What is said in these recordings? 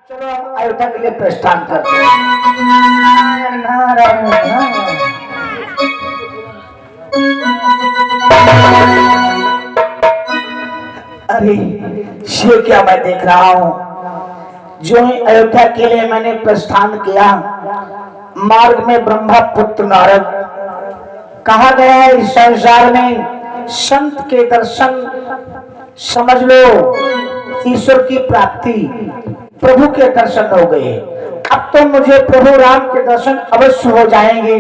चलो अयोध्या के लिए प्रस्थान करते हैं। अरे ये क्या मैं देख रहा हूँ। जो ही अयोध्या के लिए मैंने प्रस्थान किया, मार्ग में ब्रह्मा पुत्र नारद, कहा गया है इस संसार में संत के दर्शन समझ लो ईश्वर की प्राप्ति, प्रभु के दर्शन हो गए। अब तो मुझे प्रभु राम के दर्शन अवश्य हो जाएंगे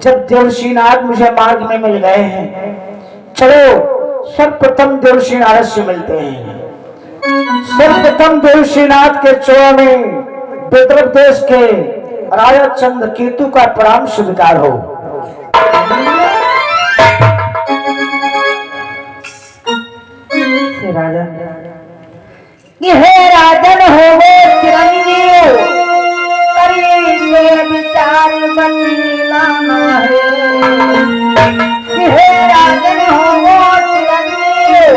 जब देवर्षिनाथ मुझे मार्ग में मिल गए हैं। चलो सर्वप्रथम देवर्षिनाथ से मिलते हैं। सर्वप्रथम देवर्षिनाथ के चरणों में विदर्भ देश के राजा चंद्रकेतु का प्रणाम स्वीकार हो। हे राजन होवे चिरंजीव, करी विचार बदलाना है। हे राजन होवे चिरंजीव,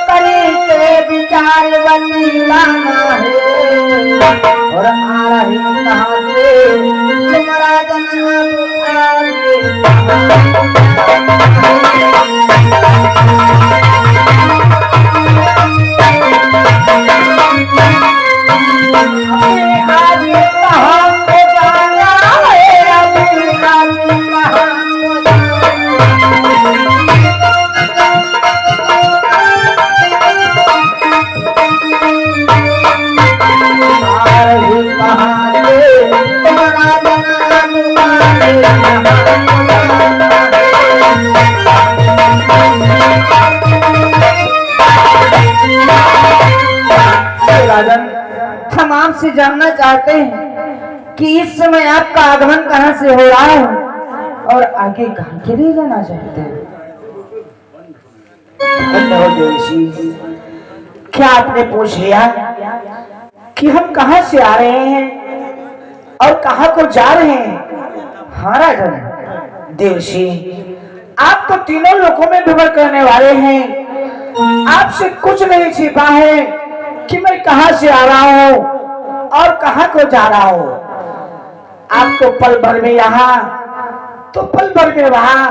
करी विचार बदलाना है। और आ रही कहाँ से तुम राजन हम आपसे जानना चाहते हैं कि इस समय आपका आगमन कहाँ से हो रहा है और आगे कहाँ के लिए जाना चाहते हैं। क्या आपने पूछ लिया कि हम कहाँ से आ रहे हैं और कहाँ को जा रहे हैं? हाँ राजन। देवशी, आप तो तीनों लोकों में विवर करने वाले हैं। आपसे कुछ नहीं छिपा है कि मैं कहां से आ रहा हूं और कहां को जा रहा हूं। आप तो पल भर में यहाँ तो पल भर में वहां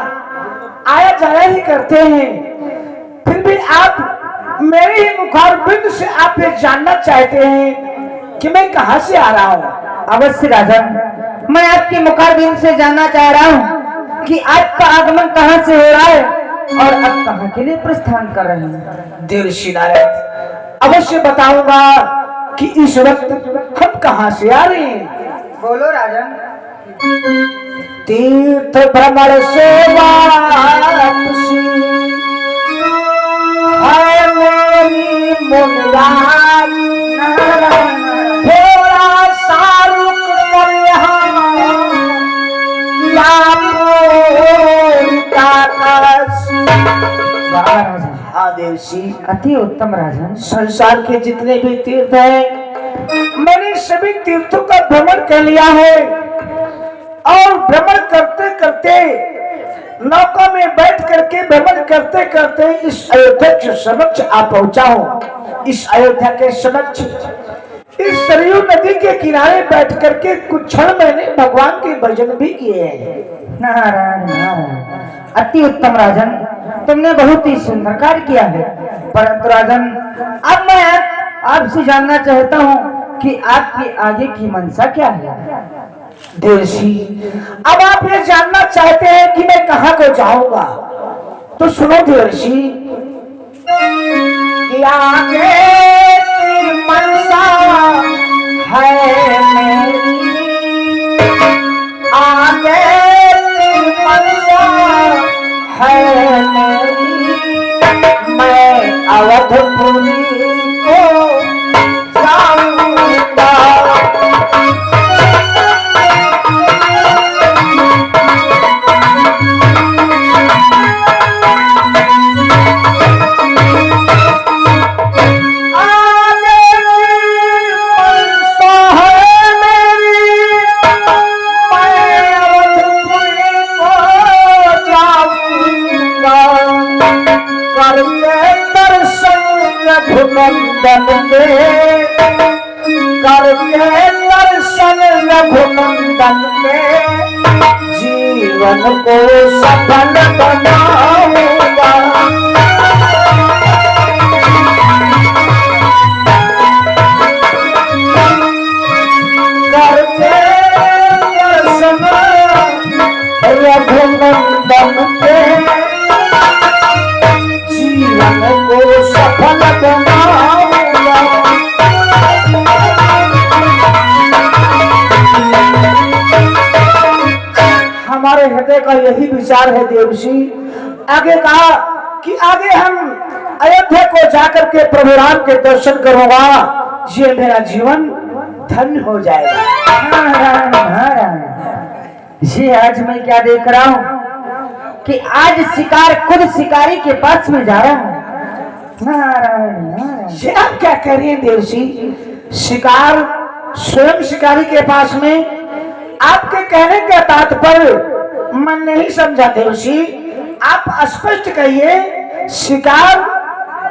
आया जाया ही करते हैं। फिर भी आप मेरे ही मुखारबिंद से आप ये जानना चाहते हैं कि मैं कहां से आ रहा हूं। अवश्य राजन, मैं आपके मुखारबिंद से जानना चाह रहा हूँ कि आपका आगमन कहाँ से हो रहा है और अब कहाँ के लिए प्रस्थान कर रहे हैं। देवर्षि नारद, अवश्य बताऊंगा कि इस वक्त हम कहां से आ रहे हैं। बोलो राजन। तीर्थ भ्रमण से वापसी है मेरी मुनराज, थोड़ा सा रुक कर यहाँ देवसी। अति उत्तम राजन। संसार के जितने भी तीर्थ हैं, मैंने सभी तीर्थों का भ्रमण कर लिया है और भ्रमण करते करते नौका में बैठ करके भ्रमण करते करते इस अयोध्या के समक्ष आ पहुंचा हूँ। इस अयोध्या के समक्ष इस सरयू नदी के किनारे बैठ करके कुछ क्षण मैंने भगवान के भजन भी किए हैं। नारायण नारायण। अति उत्तम राजन, तुमने बहुत ही सुंदर कार्य किया है। परंतु राजन, अब मैं आपसे जानना चाहता हूँ कि आपकी आगे की मंशा क्या है। देवसी, अब आप ये जानना चाहते हैं कि मैं कहाँ को जाऊंगा, तो सुनो देवसी कि आगे की मंशा है मेरी, आगे की मंशा है मेरी, मैं अवधपुरी को जाऊंगा। करके दर्शन रघुनंदन के जीवन को सफल बनाऊंगा। करके दर्शन रघुनंदन के जीवन को सफल बनाऊंगा। हमारे हृदय का यही विचार है देवसी। आगे कहा कि आगे हम अयोध्या को जाकर के प्रभु राम के दर्शन करूंगा, ये मेरा जीवन धन्य हो जाएगा। नारायण नारायण, ये आज मैं क्या देख रहा हूँ कि आज शिकार खुद शिकारी के पास में जा रहा है। नारायण नारायण, ये आप क्या कह रही हैं देवसी? शिकार स्वयं शिकारी के पास में? आपके कहने का तात्पर्य मन नहीं समझा देवसी। आप स्पष्ट कहिए, शिकार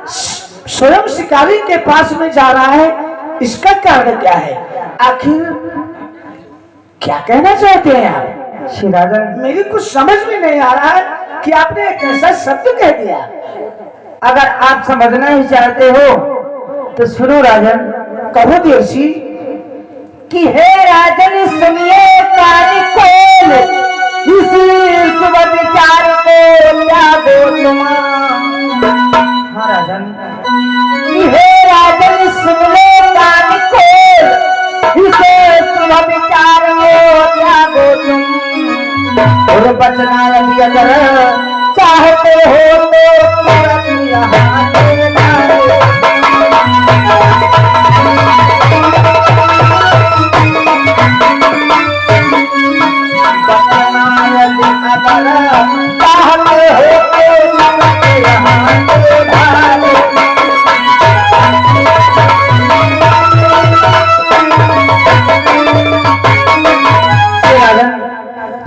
स्वयं शिकारी के पास में जा रहा है, इसका कारण क्या है? आखिर क्या कहना चाहते हैं आप? श्री राजन, मेरी कुछ समझ में नहीं आ रहा है कि आपने एक ऐसा शब्द कह दिया। अगर आप समझना ही चाहते हो तो सुनो राजन। कहो देवसी। कि हे राजन सुनिए कार्य कोल, इसी शुभ विचार को त्यागो तुम। हाँ राजन, कि हे राजन सुनिए कार्य कोल, इसे शुभ विचार को त्यागो तुम। और बचना यदि अगर चाहते हो तो तुरंत यहाँ से जाओ।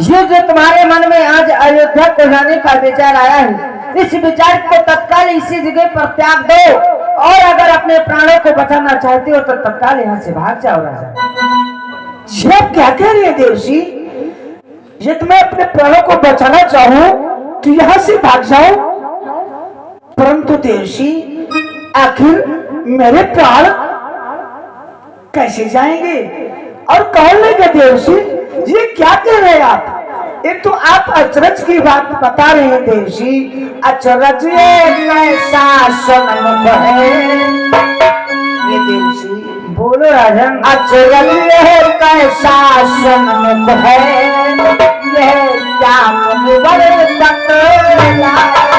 ये जो तुम्हारे मन में आज अयोध्या को जाने का विचार आया है, इस विचार को तत्काल इसी जगह पर त्याग दो, और अगर अपने प्राणों को बचाना चाहते हो तो तत्काल यहाँ से भाग जाओ राजा। ये आप क्या कह रही है देवसी? यदि मैं अपने प्राणों को बचाना चाहूं तो यहाँ से भाग जाऊं, परंतु देवसी आखिर मेरे प्राण कैसे जाएंगे और कौन लेगा? देवसी ये क्या कह रहे हैं आप? एक तो आप अचरज की बात बता रहे हैं देवसी। अचरज ये कैसा सनम है? ये देवसी बोलो राजन। अचरज ये कैसा सनम है? यह क्या मुनिवर बतलाया है?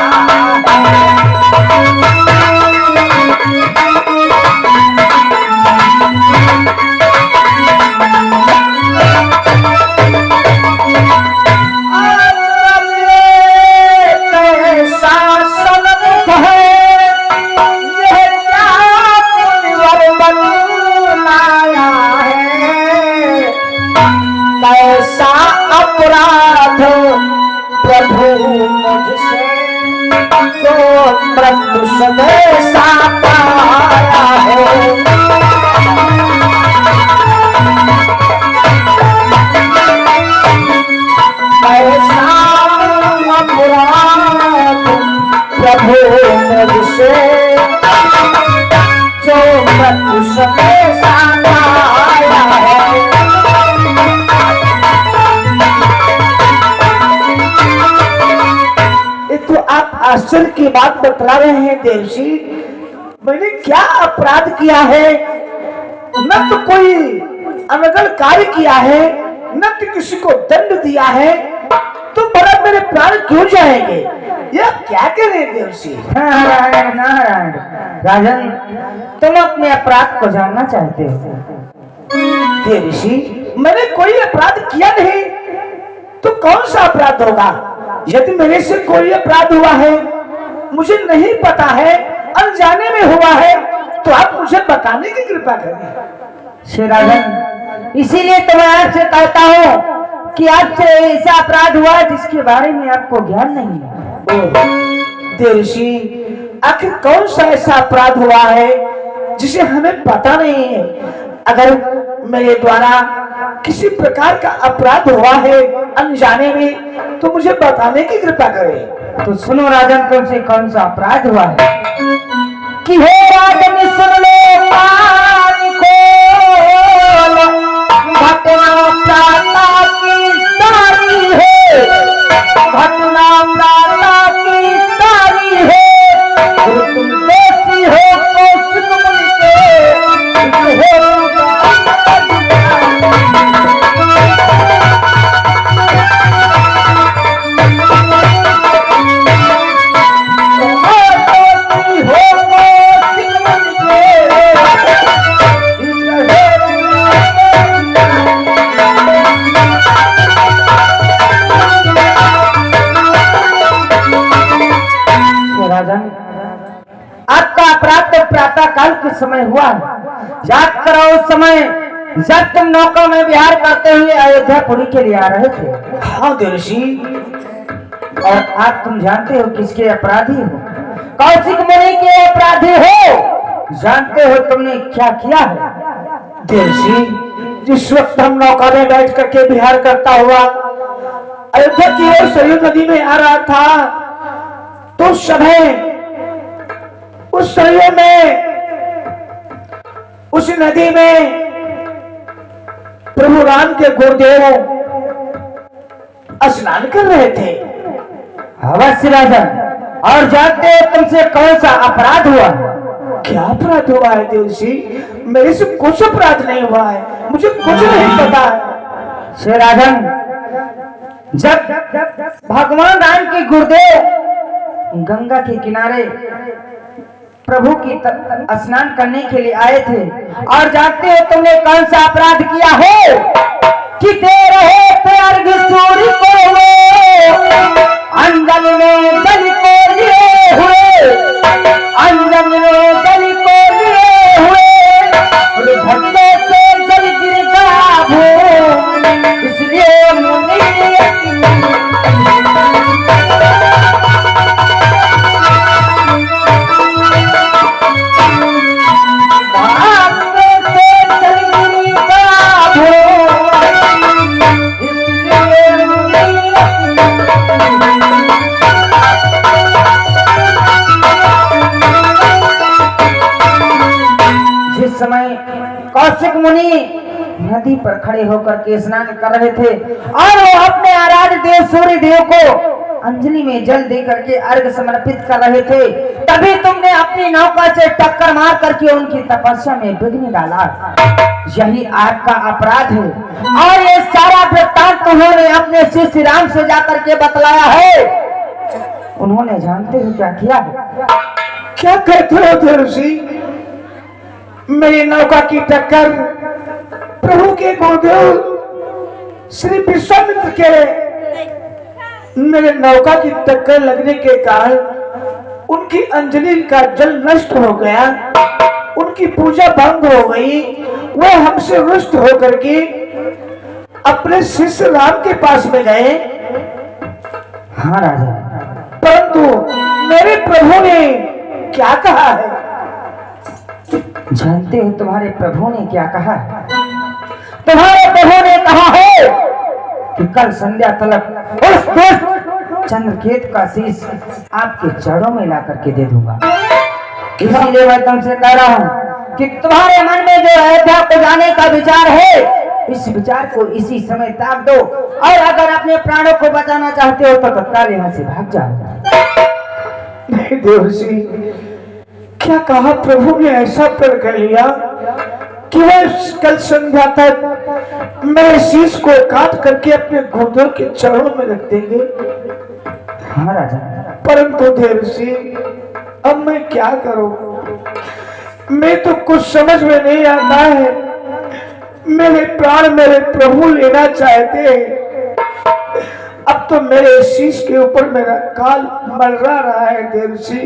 कैसा अपराध प्रभु मुझसे जो मृत्यु संदेशा पाया है? कैसा अपराध प्रभु मुझसे जो मृत्यु संदेशा पाया है? तो आप आश्चर्य की बात बतला रहे हैं देवसी। मैंने क्या अपराध किया है? न तो कोई अनगल कार्य किया है, न तो किसी को दंड दिया है, तो बड़ा मेरे प्राण क्यों जाएंगे? ये आप क्या कह रहे हैं देवसी? नारायण नारायण, राजन तुम अपने अपराध को जानना चाहते हो? देवसी मैंने कोई अपराध किया नहीं, तो कौन सा अपराध होगा? यदि मेरे से कोई अपराध हुआ है, मुझे नहीं पता है, अनजाने में हुआ है, तो आप मुझे बताने की कृपा करें। श्री राजन, इसीलिए तो मैं आपसे कहता हूँ कि आपसे ऐसा अपराध हुआ जिसके बारे में आपको ज्ञान नहीं है। देवसी आखिर कौन सा ऐसा अपराध हुआ है जिसे हमें पता नहीं है? अगर मेरे द्वारा किसी प्रकार का अपराध हुआ है अनजाने में तो मुझे बताने की कृपा करें। तो सुनो राजन, तुमसे कौन सा अपराध हुआ है कि हे राजन सुन लो पानी खोल, घटना प्राता की सारी है, घटना प्राता की सारी है, तुम दोषी हो कौशिक मुनि के, आपका अपराध तो प्रातः काल के समय हुआ है। याद करो उस समय जब तुम नौका में विहार करते हुए अयोध्यापुरी के लिए आ रहे थे। हाँ देवर्षि। और आज तुम जानते हो किसके अपराधी हो? कौशिक मुनि के अपराधी हो। जानते हो तुमने क्या किया है? देवर्षि, जिस वक्त हम नौका में बैठ करके विहार करता हुआ अयोध्या की ओर सरयू नदी में आ रहा था तो उस समय उस सरयू में, उस नदी में प्रभु राम के गुरुदेव स्नान कर रहे थे। अवश्य राजन, और जानते हो तुमसे कौन सा अपराध हुआ? क्या अपराध हुआ है देवर्षि? मेरे से कुछ अपराध नहीं हुआ है, मुझे कुछ नहीं पता है। श्री राजन, जब भगवान राम के गुरुदेव गंगा के किनारे प्रभु की स्नान करने के लिए आए थे, और जानते हो तुमने कौन सा अपराध किया है कि दे रहे थे अर्घ सूर्य को अंजन में जल को लिए हुए, अंजन में जल को लिए हुए, भक्तों से जल गिर गया भूमि, इसलिए मुनि समय कौशिक मुनि नदी पर खड़े होकर के स्नान कर रहे थे और वो अपने आराध्य देव सूर्य देव को अंजलि में जल दे करके अर्घ समर्पित कर रहे थे, तभी तुमने अपनी नौका से टक्कर मार करके उनकी तपस्या में विघ्न डाला। यही आपका अपराध है और ये सारा वृत्तांत उन्होंने अपने शिष्य राम से जाकर के बतलाया है। उन्होंने जानते हो क्या किया है? क्या कहते हो देवर्षि? मेरी नौका की टक्कर प्रभु के गुरुदेव श्री विश्वामित्र के मेरे नौका की टक्कर लगने के कारण उनकी अंजलि का जल नष्ट हो गया, उनकी पूजा भंग हो गई। वो हमसे रुष्ट होकर के अपने शिष्य राम के पास में गए। हाँ राजा, परंतु मेरे प्रभु ने क्या कहा है? जानते हो तुम्हारे प्रभु ने क्या कहा? तुम्हारे प्रभु ने कहा है कि कल संध्या तलक उस दुष्ट चंद्रकेत का शीश आपके चरणों में ला करके दे दूंगा। इसीलिए मैं तुमसे कह रहा हूँ कि तुम्हारे मन में जो अयोध्या को जाने का विचार है, इस विचार को इसी समय त्याग दो, और अगर अपने प्राणों को बचाना चाहते हो तो तत्काल यहाँ से भाग जाओ। नहीं देवर्षि, क्या कहा प्रभु ने ऐसा कर कर लिया कि वह कल संध्या तक मेरे शीश को काट करके अपने गुरुदेव के चरणों में रख देंगे। हाँ राजा, परंतु देवर्षि अब मैं क्या करूं? मैं तो कुछ समझ में नहीं आता है। मेरे प्राण मेरे प्रभु लेना चाहते हैं, अब तो मेरे शीश के ऊपर मेरा काल मर्रा रहा है देवर्षि।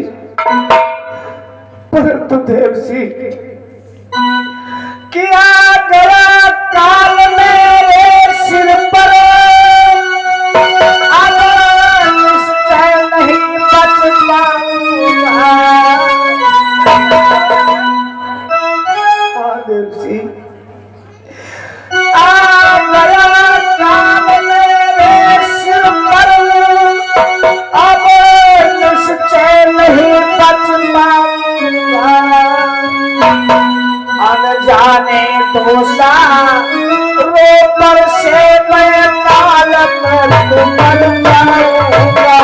परंतु देवर्षि क्या गया काल मेरे सिर पर, अब निश्चय नहीं बच पाऊंगा। देवर्षि सा रोपर से मैं काल में मर जाऊंगा।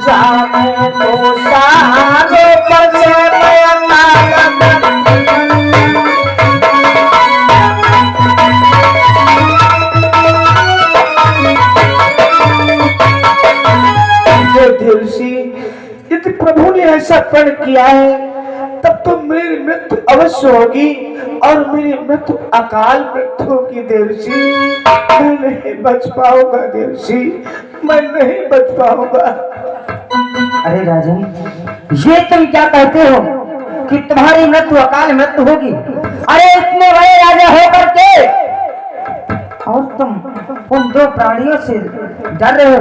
जाने तो सारे पर से यदि प्रभु ने ऐसा प्रण किया है तब तो मेरी मृत्यु अवश्य होगी और मेरी मृत्यु अकाल मृत्यु होगी। देवसी मैं नहीं बच पाऊंगा, देवसी मैं नहीं बच पाऊंगा। अरे राजन, ये तुम क्या कहते हो कि तुम्हारी मृत्यु अकाल मृत्यु होगी? अरे इतने बड़े राजा होकर के और तुम उन दो प्राणियों से डर रहे हो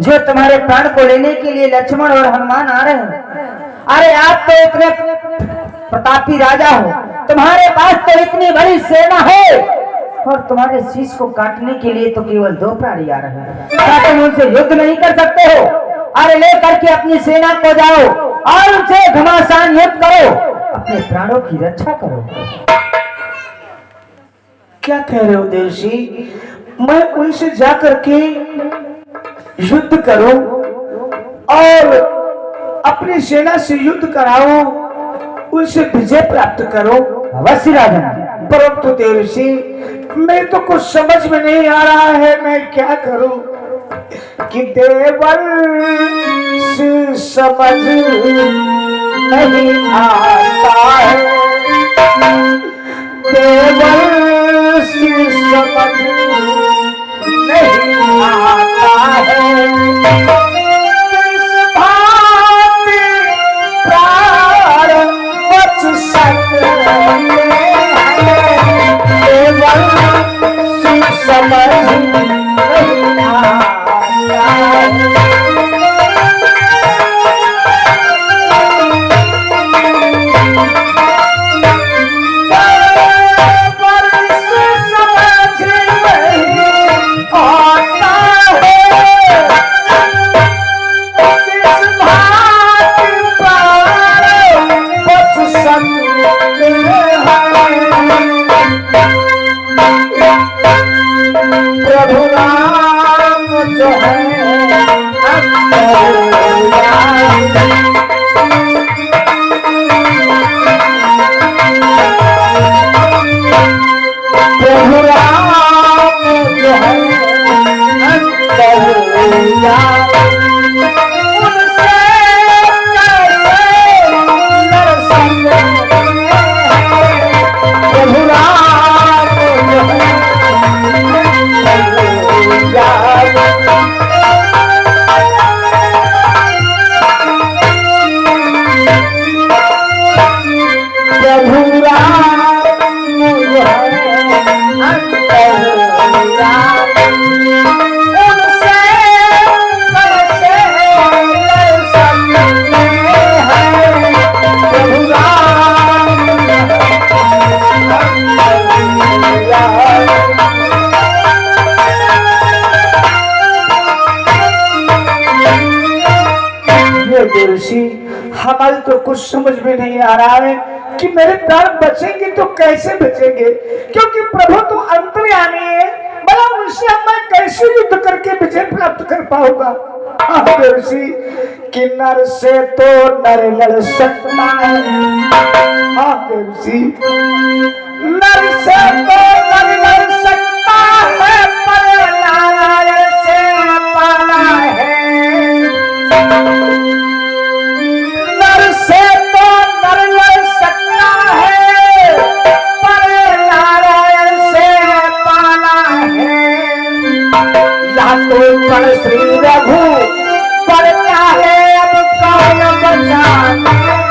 जो तुम्हारे प्राण को लेने के लिए लक्ष्मण और हनुमान आ रहे हैं। अरे आप तो इतने प्रतापी राजा हो, तुम्हारे पास तो इतनी बड़ी सेना है और तुम्हारे शीश को काटने के लिए तो केवल दो प्राणी आ रहे हैं। क्या तुम उनसे युद्ध नहीं कर सकते हो? अरे लेकर के अपनी सेना को जाओ और उनसे घमासान युद्ध करो, अपने प्राणों की रक्षा करो। क्या कह रहे हो देवसी? मैं उनसे जाकर के युद्ध करूं और अपनी सेना से युद्ध कराऊं, उनसे विजय प्राप्त करो? अवश्य राजन, परंतु देवसी मैं तो कुछ समझ में नहीं आ रहा है, मैं क्या करूं कि देवर से समझ नहीं आता है, देवर से समझ नहीं आता है। किस भांति प्राण बच सकते हैं, देवर से समझ नहीं आता है। प्रभु राम जो है प्रभु राम जो है उनसे लड़ सकते हैं, प्रभु राम जो है प्रभु राम जो देवसी हमारी तो कुछ समझ में नहीं आ रहा है कि मेरे प्राण बचेंगे तो कैसे बचेंगे, क्योंकि प्रभु तो अंतर्यामी है। भला उनसे मैं कैसे युद्ध करके विजय प्राप्त कर पाऊंगा? देवसी कि नर से तो नर लड़ सकता है, देवसी नर से तो नर लड़ सकता है, पर नारायण से पाना है। से तो नर लड़ सकता है, पर नारायण से पाना है। या तो पर श्री रघु पर क्या है अब कौन बचाना